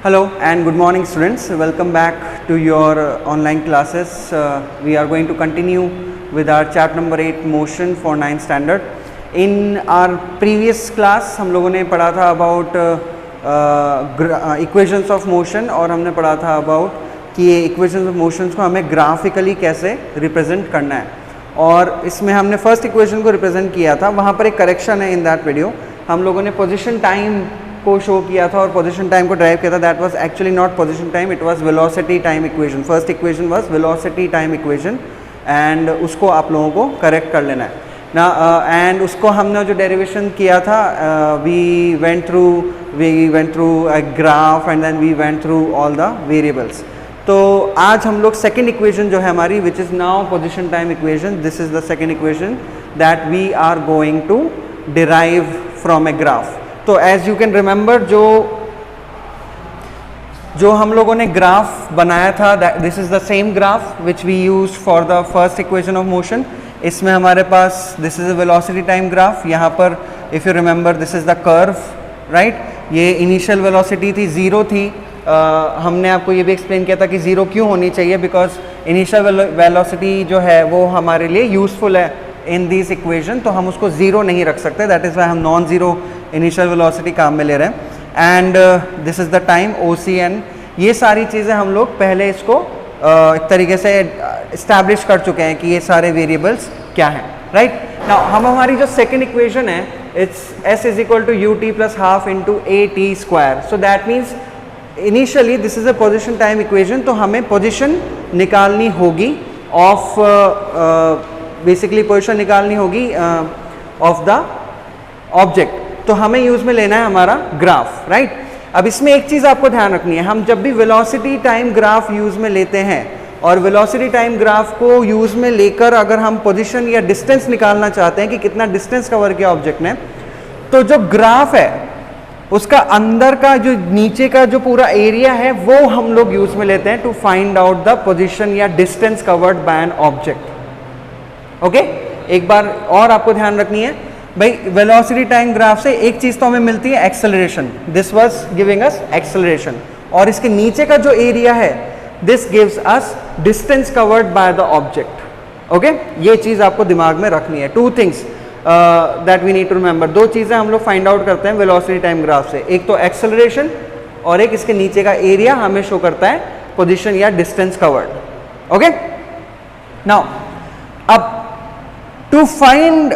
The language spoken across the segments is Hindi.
Hello and good morning students. Welcome back to your online classes. We are going to continue with our chapter number 8 motion for 9th standard. In our previous class हम लोगों ने पढ़ा था about equations of motion और हमने पढ़ा था about कि ये equations of motions को हमें graphically कैसे represent करना है, और इसमें हमने first equation को represent किया था. वहाँ पर एक correction है in that video. हम लोगों ने position time को शो किया था और पोजीशन टाइम को ड्राइव किया था. That was actually not position time, it was velocity time equation. First equation was velocity time equation and उसको आप लोगों को करेक्ट कर लेना है ना. एंड उसको हमने जो डेरिवेशन किया था, we went through a graph and then we went through all the variables. तो आज हम लोग सेकेंड इक्वेशन जो है हमारी, which is now position time equation, this is the second equation that we are going to derive from a graph. तो एज यू कैन रिमेंबर, जो हम लोगों ने ग्राफ बनाया था, this is the same graph which we use for the first equation of motion. इसमें हमारे पास this is a velocity time graph. यहाँ पर if you remember this is the curve, right. ये इनिशियल वेलोसिटी थी, ज़ीरो थी. हमने आपको ये भी एक्सप्लेन किया था कि ज़ीरो क्यों होनी चाहिए, बिकॉज इनिशियल वेलोसिटी जो है वो हमारे लिए यूजफुल है इन दिस इक्वेशन, तो हम उसको ज़ीरो नहीं रख सकते. दैट इज़ वाई हम नॉन ज़ीरो इनिशियल वेलोसिटी काम में ले रहे हैं. And this is the time OCN. ये सारी चीज़ें हम लोग पहले इसको एक तरीके से इस्टेब्लिश कर चुके हैं कि ये सारे वेरिएबल्स क्या हैं, राइट. नाउ हम हमारी जो सेकेंड इक्वेशन है, it's S is equal to UT plus half into AT square. So that means initially this is a position time equation. तो हमें पोजिशन निकालनी होगी ऑफ बेसिकली पोजिशन निकालनी होगी ऑफ द ऑब्जेक्ट. तो हमें यूज़ में लेना है हमारा ग्राफ, राइट. अब इसमें एक चीज़ आपको ध्यान रखनी है, हम जब भी वेलोसिटी टाइम ग्राफ यूज़ में लेते हैं और वेलोसिटी टाइम ग्राफ को यूज़ में लेकर अगर हम पोजीशन या डिस्टेंस निकालना चाहते हैं कि कितना डिस्टेंस कवर किया ऑब्जेक्ट ने, तो जो ग्राफ है उसका अंदर का जो नीचे का जो पूरा एरिया है वो हम लोग यूज़ में लेते हैं to find out the position या distance covered by an object. Okay, एक बार और आपको ध्यान रखनी है भाई, वेलोसिटी टाइम ग्राफ से एक चीज तो हमें मिलती है acceleration. This was giving us acceleration. और इसके नीचे का जो एरिया है, this gives us distance covered by the object. Okay, ये चीज आपको दिमाग में रखनी है. Two things that we need to remember. दो चीजें हम लोग फाइंड आउट करते हैं वेलोसिटी टाइम ग्राफ से, एक तो एक्सेलरेशन और एक इसके नीचे का एरिया हमें शो करता है पोजिशन या डिस्टेंस कवर्ड. ओके, नाउ अब टू फाइंड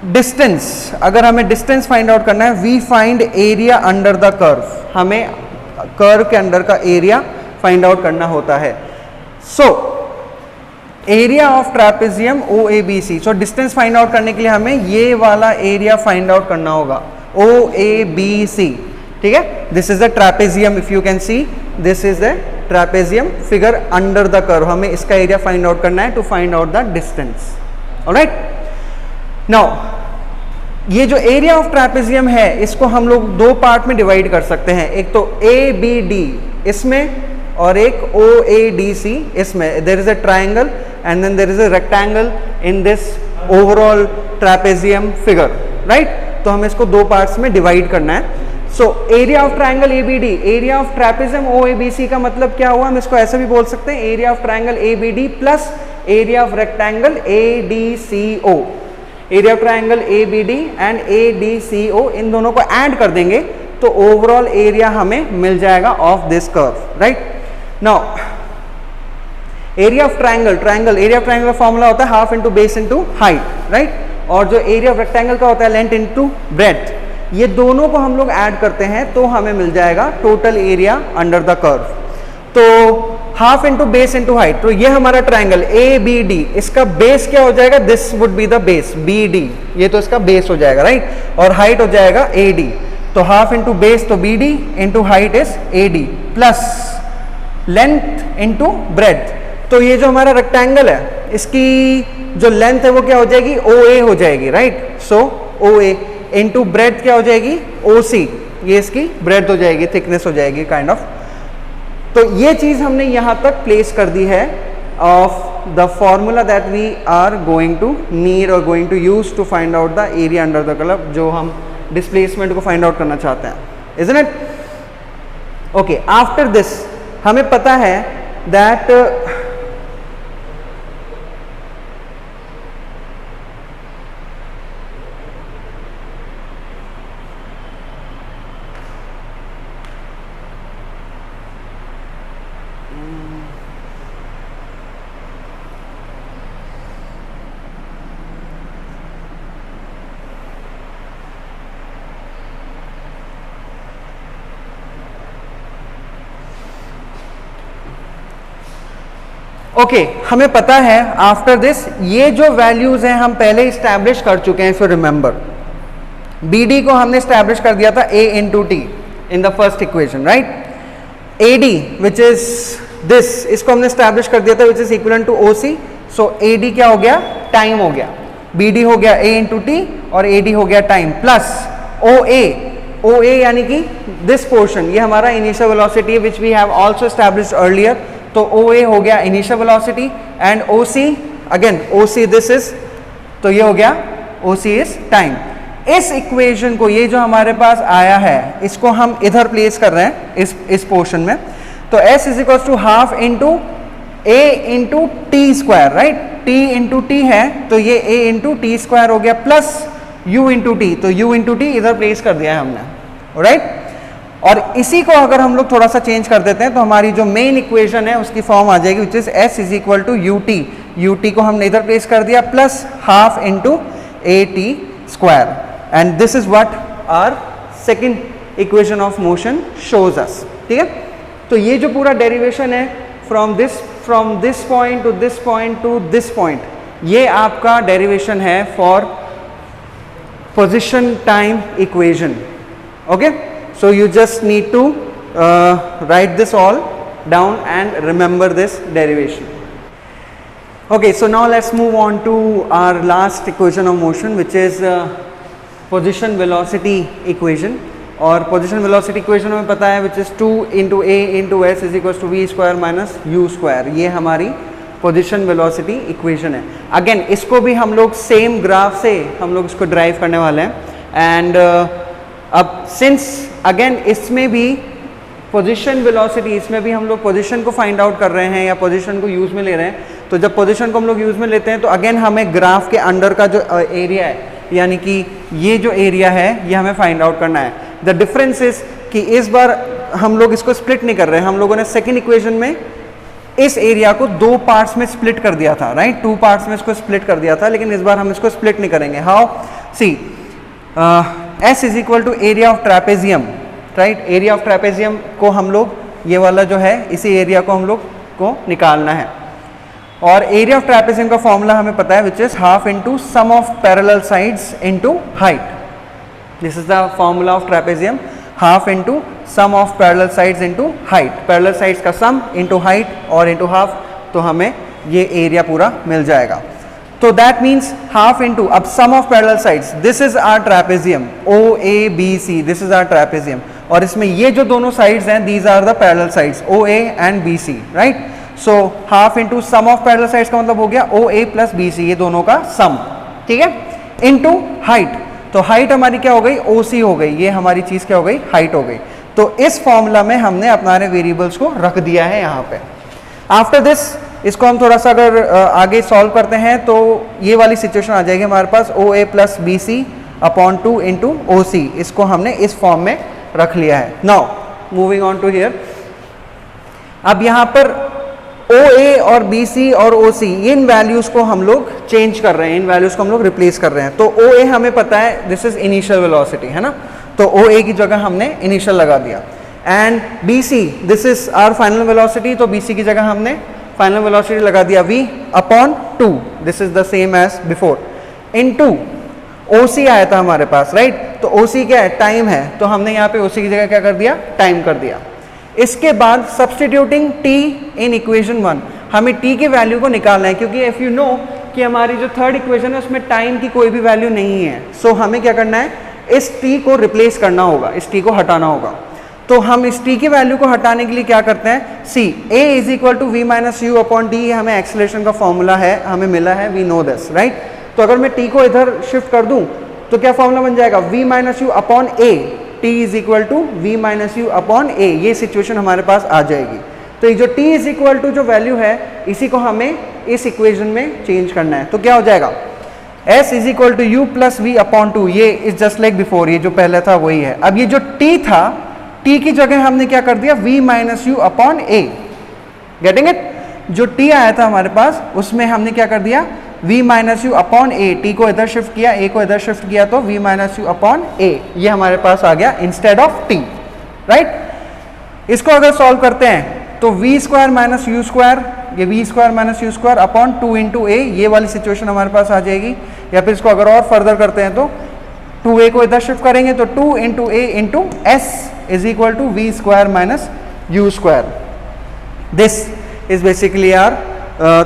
डिस्टेंस, अगर हमें डिस्टेंस फाइंड आउट करना है, we find area under the curve. हमें कर्व के अंदर का एरिया फाइंड आउट करना होता है. So area of trapezium OABC. सो डिस्टेंस फाइंड आउट करने के लिए हमें ये वाला एरिया फाइंड आउट करना होगा, OABC. ठीक है, this is the trapezium. If you can see, this is the trapezium figure under the curve. हमें इसका एरिया फाइंड आउट करना है to find out the distance. Alright, now ये जो एरिया ऑफ ट्रापेजियम है इसको हम लोग दो पार्ट में डिवाइड कर सकते हैं. एक तो ABD इसमें और एक OADC इसमें. There is a triangle and then there is a rectangle in this overall trapezium figure, right. तो हमें इसको दो पार्ट्स में डिवाइड करना है. So area of triangle ABD, area of trapezium OABC का मतलब क्या हुआ, हम इसको ऐसे भी बोल सकते हैं, area of triangle ABD plus area of rectangle ADCO. Area of triangle ABD and ADCO, इन दोनों को ऐड कर देंगे तो ओवरऑल एरिया हमें मिल जाएगा of this curve, right. Now area of triangle area of triangle का फॉर्मूला होता है half into base into height, right. और जो एरिया ऑफ रेक्टेंगल का होता है लेंथ इंटू ब्रेड्थ. ये दोनों को हम लोग ऐड करते हैं तो हमें मिल जाएगा total area under the curve. तो half into base into height. तो ये हमारा ट्रायंगल ABD, इसका बेस क्या हो जाएगा, this would be the base BD. ये तो इसका बेस हो जाएगा, राइट. और हाइट हो जाएगा AD. तो हाफ इंटू बेस तो BD into height is AD plus length into breadth. तो ये जो हमारा रेक्टेंगल है इसकी जो लेंथ है वो क्या हो जाएगी, OA हो जाएगी, राइट. सो OA इंटू ब्रेड्थ क्या हो जाएगी, OC. ये इसकी ब्रेड्थ हो जाएगी, थिकनेस हो जाएगी काइंड ऑफ. तो ये चीज़ हमने यहाँ तक प्लेस कर दी है of the formula that we are going to need और going to use to find out the area under the curve, जो हम डिस्प्लेसमेंट को फाइंड आउट करना चाहते हैं, isn't it. Okay, after this हमें पता है दैट ओके, हमें पता है आफ्टर दिस ये जो वैल्यूज हैं हम पहले इस्टेब्लिश कर चुके हैं। If you remember, B D को हमने इस्टेब्लिश कर दिया था A into T in the first equation, right. A D which is this, इसको हमने इस्टेब्लिश कर दिया था which is equal to O C. So A D क्या हो गया, टाइम हो गया। बी डी हो गया ए इंटू टी और ए डी हो गया टाइम, प्लस ओ ए यानी कि दिस पोर्शन, ये हमारा इनिशियल वेलोसिटी है which we have also established earlier. तो ओ ए हो गया initial velocity and O C, again O C this is, तो ये हो गया ओ सी इज टाइम। इस इक्वेशन को, ये जो हमारे पास आया है, इसको हम इधर प्लेस कर रहे हैं इस पोर्शन में। तो s is equal to half into a into t square, right. t into t है तो ये a इंटू टी स्क्वायर हो गया, प्लस u इंटू टी, तो u इंटू टी इधर प्लेस कर दिया है हमने, राइट। और इसी को अगर हम लोग थोड़ा सा चेंज कर देते हैं तो हमारी जो मेन इक्वेशन है उसकी फॉर्म आ जाएगी which is s is equal to u t को हमने इधर प्लेस कर दिया, plus half into a t square, and this is what our second equation of motion shows us, ठीक है। तो ये जो पूरा डेरिवेशन है from this point to this point to this point, ये आपका डेरिवेशन है for position time equation, okay. So you just need to write this all down and remember this derivation. Okay, so now let's move on to our last equation of motion, which is position velocity equation. और position velocity equation हमें पता है which is 2 into a into s is equals to v square minus u square. ये हमारी position velocity equation है। Again इसको भी हम लोग same graph से हम लोग इसको derive करने वाले हैं। And अब सिंस अगेन इसमें भी पोजीशन वेलोसिटी, इसमें भी हम लोग पोजीशन को फाइंड आउट कर रहे हैं या पोजीशन को यूज़ में ले रहे हैं, तो जब पोजीशन को हम लोग यूज़ में लेते हैं तो अगेन हमें ग्राफ के अंडर का जो एरिया है, यानी कि ये जो एरिया है ये हमें फाइंड आउट करना है। द डिफरेंस इज कि इस बार हम लोग इसको स्प्लिट नहीं कर रहे हैं, हम लोगों ने सेकेंड इक्वेशन में इस एरिया को दो पार्ट्स में स्प्लिट कर दिया था, राइट। 2 पार्ट्स में इसको स्प्लिट कर दिया था, लेकिन इस बार हम इसको स्प्लिट नहीं करेंगे। How, see S is equal to area of trapezium, right. Area of trapezium को हम लोग, ये वाला जो है इसी एरिया को हम लोग को निकालना है, और एरिया ऑफ ट्रैपेजियम का फॉर्मूला हमें पता है which is half into sum of parallel sides into height. This is the formula of trapezium, half into sum of parallel sides into height. Parallel sides का सम इंटू हाइट और इंटू हाफ, तो हमें ये एरिया पूरा मिल जाएगा। तो दैट मीन्स हाफ इंटू, अब sum of parallel sides, this is our trapezium O A B C, this is our trapezium, और इसमें ये जो दोनों साइड्स हैं these are the parallel sides O A and B C, right. So half into sum of parallel sides का मतलब हो गया ओ ए प्लस बी सी, ये दोनों का सम, ठीक है, इंटू हाइट। तो हाइट हमारी क्या हो गई, ओ सी हो गई, ये हमारी चीज़ क्या हो गई, हाइट हो गई। तो इस फॉर्मूला में हमने अपने वेरिएबल्स को रख दिया है यहाँ पे। आफ्टर दिस इसको हम थोड़ा सा अगर आगे सॉल्व करते हैं तो ये वाली सिचुएशन आ जाएगी हमारे पास, O A plus B C upon 2 into O C, इसको हमने इस फॉर्म में रख लिया है। Now moving on to here, अब यहाँ पर ओ ए और बी सी और ओ सी, इन वैल्यूज को हम लोग चेंज कर रहे हैं, इन वैल्यूज को हम लोग रिप्लेस कर रहे हैं। तो ओ ए हमें पता है दिस इज इनिशियल वेलोसिटी, है ना, तो ओ ए की जगह हमने इनिशियल लगा दिया, and B C this is our final velocity, तो बी सी की जगह हमने फाइनल वेलोसिटी लगा दिया v upon 2, this is the same as before, into OC आया था हमारे पास, राइट। तो OC क्या है, टाइम है, तो हमने यहाँ पे OC की जगह क्या कर दिया, टाइम कर दिया। इसके बाद सब्सटीट्यूटिंग t इन इक्वेशन 1, हमें t के वैल्यू को निकालना है, क्योंकि इफ यू नो कि हमारी जो थर्ड इक्वेशन है उसमें टाइम की कोई भी वैल्यू नहीं है। सो हमें क्या करना है, इस t को रिप्लेस करना होगा, इस t को हटाना होगा। तो हम इस t की वैल्यू को हटाने के लिए क्या करते हैं, see a is equal to v minus u upon d, ये हमें एक्सेलरेशन का फॉर्मूला है, हमें मिला है, वी नो दिस, राइट। तो अगर मैं t को इधर शिफ्ट कर दूं तो क्या फॉर्मूला बन जाएगा, v minus u upon a, t is equal to v minus u upon a, ये सिचुएशन हमारे पास आ जाएगी। तो ये जो t इज इक्वल टू जो वैल्यू है इसी को हमें इस इक्वेशन में चेंज करना है। तो क्या हो जाएगा, s is equal to u plus v upon two, ये इज जस्ट लाइक बिफोर, ये जो पहले था वही है। अब ये जो t था, t की जगह हमने क्या कर दिया, v minus u upon a, getting it. जो t आया था हमारे पास उसमें हमने क्या कर दिया, v minus u upon a, t को इधर शिफ्ट किया, a को इधर शिफ्ट किया, तो v minus u upon a ये हमारे पास आ गया इंस्टेड ऑफ t, राइट। इसको अगर सॉल्व करते हैं तो v square minus u square, ये v square minus u square upon 2 into a, ये वाली सिचुएशन हमारे पास आ जाएगी। या फिर इसको अगर और फर्दर करते हैं तो 2a को इधर शिफ्ट करेंगे तो 2 into a into s is equal to v square minus u square. This is basically our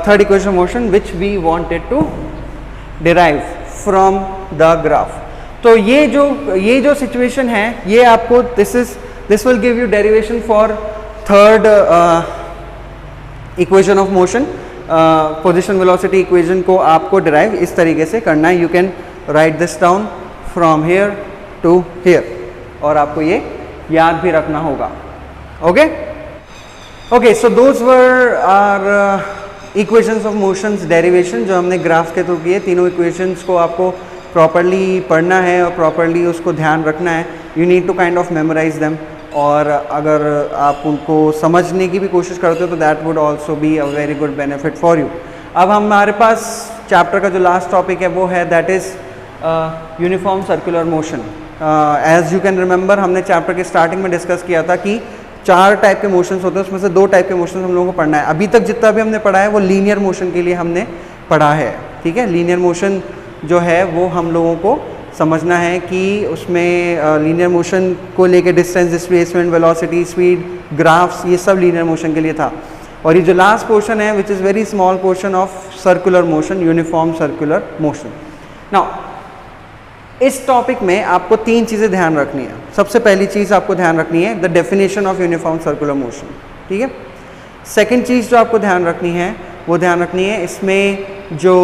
third equation of motion which we wanted to derive from the graph। तो ये जो सिचुएशन है ये आपको this will give you derivation for third equation of motion, position velocity equation को आपको derive इस तरीके से करना है। You can write this down from here to here और आपको ये याद भी रखना होगा। Okay, so those were our equations of motions derivation जो हमने ग्राफ के थ्रू किए। तीनों इक्वेशंस को आपको प्रॉपरली पढ़ना है और प्रॉपरली उसको ध्यान रखना है। You need to kind of memorise them, और अगर आप उनको समझने की भी कोशिश करते हो तो that would also be a very good benefit for you. अब हमारे पास चैप्टर का जो लास्ट टॉपिक है वो है that is uniform circular motion. As you can remember, हमने चैप्टर के स्टार्टिंग में डिस्कस किया था कि 4 टाइप के मोशंस होते हैं, उसमें से 2 टाइप के मोशंस हम लोगों को पढ़ना है। अभी तक जितना भी हमने पढ़ा है वो लीनियर मोशन के लिए हमने पढ़ा है, ठीक है। लीनियर मोशन जो है वो हम लोगों को समझना है कि उसमें लीनियर मोशन को लेके distance, displacement, velocity, speed, graphs, ये सब लीनियर मोशन के लिए था। और ये जो लास्ट पोर्शन है which is very small portion of circular motion, uniform circular motion. Now इस टॉपिक में आपको 3 चीज़ें ध्यान रखनी है। सबसे पहली चीज़ आपको ध्यान रखनी है the definition of uniform circular motion, ठीक है। सेकंड चीज़ जो आपको ध्यान रखनी है वो ध्यान रखनी है इसमें जो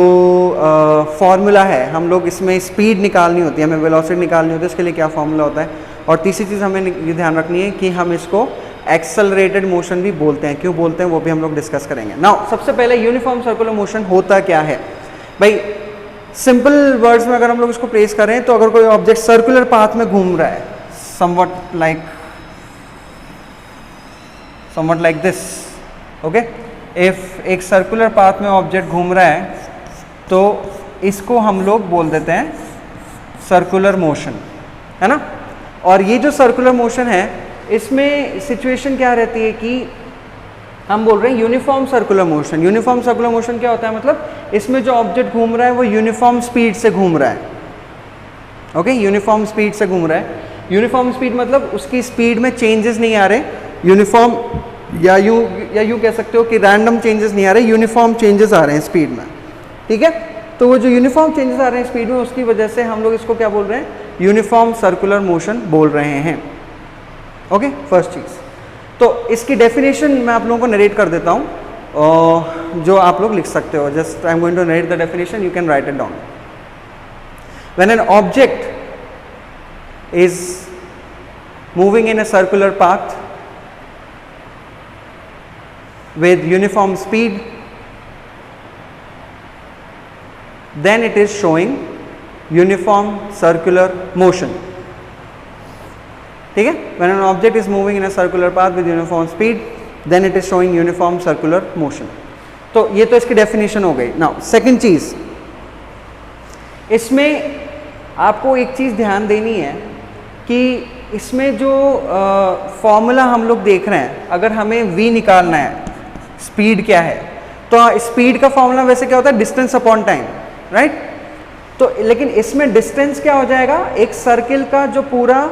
फॉर्मूला है, हम लोग इसमें स्पीड निकालनी होती है, हमें वेलोसिटी निकालनी होती है, उसके लिए क्या फॉर्मूला होता है। और तीसरी चीज़ हमें ये ध्यान रखनी है कि हम इसको एक्सेलरेटेड मोशन भी बोलते हैं, क्यों बोलते हैं वो भी हम लोग डिस्कस करेंगे। नाउ सबसे पहले यूनिफॉर्म सर्कुलर मोशन होता क्या है भाई। सिंपल वर्ड्स में अगर हम लोग इसको प्लेस करें तो अगर कोई ऑब्जेक्ट सर्कुलर पाथ में घूम रहा है, somewhat like this, okay. If एक सर्कुलर पाथ में ऑब्जेक्ट घूम रहा है तो इसको हम लोग बोल देते हैं सर्कुलर मोशन, है ना। और ये जो सर्कुलर मोशन है इसमें सिचुएशन क्या रहती है कि हम बोल रहे हैं uniform circular motion. Uniform circular motion क्या होता है, मतलब इसमें जो ऑब्जेक्ट घूम रहा है वो यूनिफॉर्म स्पीड से घूम रहा है, ओके। यूनिफॉर्म स्पीड से घूम रहा है। यूनिफॉर्म स्पीड मतलब उसकी स्पीड में चेंजेस नहीं आ रहे, यूनिफॉर्म, या यूँ कह सकते हो कि रैंडम चेंजेस नहीं आ रहे, यूनिफॉर्म चेंजेस आ रहे हैं स्पीड में, ठीक है। तो वो जो यूनिफॉर्म चेंजेस आ रहे हैं स्पीड में, उसकी वजह से हम लोग इसको क्या बोल रहे हैं, यूनिफॉर्म सर्कुलर मोशन बोल रहे हैं, ओके। फर्स्ट चीज़ तो इसकी डेफिनेशन मैं आप लोगों को नरेट कर देता हूँ, जो आप लोग लिख सकते हो। Just I am going to narrate the definition, you can write it down. When an object is moving in a circular path with uniform speed, then it is showing uniform circular motion, ठीक है। when an object is moving in a circular path with uniform speed, then it is showing uniform circular motion। तो ये तो इसकी डेफिनेशन हो गई। नाउ सेकंड चीज, इसमें आपको एक चीज ध्यान देनी है कि इसमें जो फॉर्मूला हम लोग देख रहे हैं, अगर हमें v निकालना है, स्पीड क्या है, तो स्पीड का फॉर्मूला वैसे क्या होता है, डिस्टेंस अपॉन टाइम, राइट। तो लेकिन इसमें डिस्टेंस क्या हो जाएगा, एक सर्किल का जो पूरा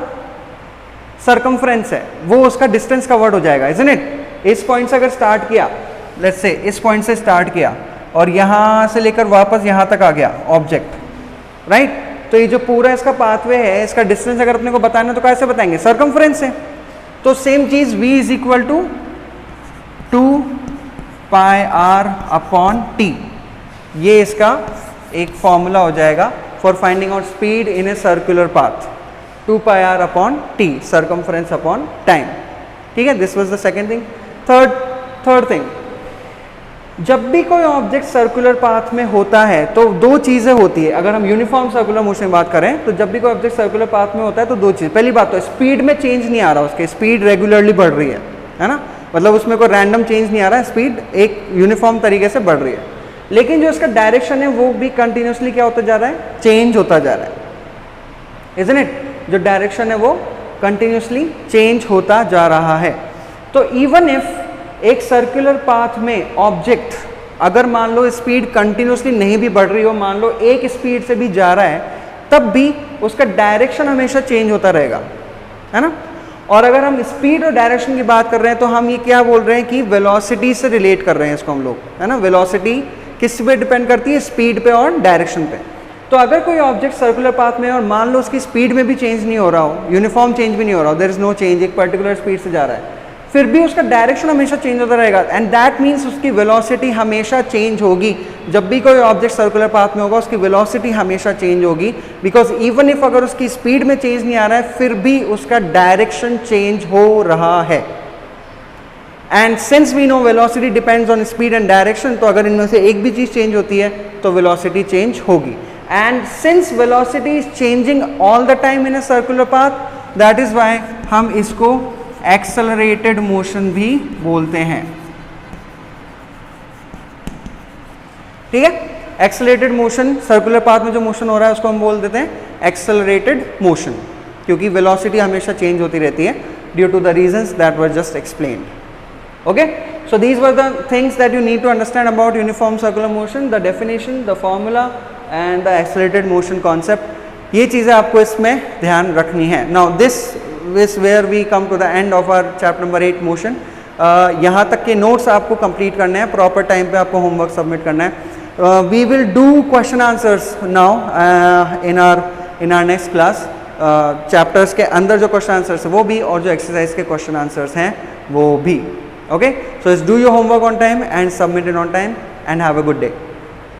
सर्कमफ्रेंस है वो उसका डिस्टेंस कवर्ड हो जाएगा, इज़न्ट इट। इस पॉइंट से अगर स्टार्ट किया, लेट्स से इस पॉइंट से स्टार्ट किया और यहाँ से लेकर वापस यहाँ तक आ गया ऑब्जेक्ट, राइट। तो ये जो पूरा इसका पाथवे है, इसका डिस्टेंस अगर अपने को बताना है तो कैसे बताएंगे, सर्कमफ्रेंस से। तो सेम चीज़ v is equal to 2πr upon t, ये इसका एक फॉर्मूला हो जाएगा for finding out speed in a circular path. 2 pi r upon t, circumference upon time. ठीक है, this was the second thing. Third thing, जब भी कोई ऑब्जेक्ट सर्कुलर पाथ में होता है तो दो चीज़ें होती है। अगर हम यूनिफॉर्म सर्कुलर मोशन की बात करें तो जब भी कोई ऑब्जेक्ट सर्कुलर पाथ में होता है तो दो चीज़, पहली बात तो स्पीड में चेंज नहीं आ रहा, उसके स्पीड रेगुलरली बढ़ रही है ना, मतलब उसमें कोई रैंडम चेंज नहीं आ रहा है, स्पीड एक यूनिफॉर्म तरीके से बढ़ रही है। लेकिन जो इसका डायरेक्शन है वो भी कंटिन्यूसली क्या होता जा रहा है, चेंज होता जा रहा है, इज़न्ट इट? जो डायरेक्शन है वो कंटिन्यूसली चेंज होता जा रहा है। तो इवन इफ एक सर्कुलर पाथ में ऑब्जेक्ट अगर मान लो स्पीड कंटिन्यूसली नहीं भी बढ़ रही हो, मान लो एक स्पीड से भी जा रहा है, तब भी उसका डायरेक्शन हमेशा चेंज होता रहेगा, है ना। और अगर हम स्पीड और डायरेक्शन की बात कर रहे हैं तो हम ये क्या बोल रहे हैं कि वेलोसिटी से रिलेट कर रहे हैं इसको हम लोग, है ना। वेलोसिटी किस पे डिपेंड करती है, स्पीड पे और डायरेक्शन पे। तो अगर कोई ऑब्जेक्ट सर्कुलर पाथ में और मान लो उसकी स्पीड में भी चेंज नहीं हो रहा हो, यूनिफॉर्म चेंज भी नहीं हो रहा हो, देयर इज नो चेंज, एक पर्टिकुलर स्पीड से जा रहा है, फिर भी उसका डायरेक्शन हमेशा चेंज होता रहेगा, एंड दैट मीन्स उसकी वेलोसिटी हमेशा चेंज होगी। जब भी कोई ऑब्जेक्ट सर्कुलर पाथ में होगा उसकी वेलोसिटी हमेशा चेंज होगी, बिकॉज इवन इफ अगर उसकी स्पीड में चेंज नहीं आ रहा है फिर भी उसका डायरेक्शन चेंज हो रहा है। And since we know velocity depends on speed and direction, तो अगर इनमें से एक भी चीज़ चेंज होती है तो वेलोसिटी चेंज होगी। And since velocity is changing all the time in a circular path, that is why हम इसको एक्सेलरेटेड मोशन भी बोलते हैं। ठीक है, एक्सेलरेटेड मोशन, सर्कुलर पाथ में जो मोशन हो रहा है उसको हम बोल देते हैं एक्सेलरेटेड मोशन, क्योंकि वेलोसिटी हमेशा चेंज होती रहती है due to the reasons that were just explained. Okay, so these were the things that you need to understand about uniform circular motion, the definition, the formula and the accelerated motion concept. ये चीज़ें आपको इसमें ध्यान रखनी है। Now this is where we come to the end of our chapter number 8 motion. यहाँ तक के नोट्स आपको कंप्लीट करने हैं, प्रॉपर टाइम पे आपको होमवर्क सबमिट करना है। We will do question answers now in our next class. Chapters के अंदर जो क्वेश्चन आंसर्स है वो भी, और जो एक्सरसाइज के क्वेश्चन आंसर्स हैं वो भी। Okay, so just do your homework on time and submit it on time and have a good day.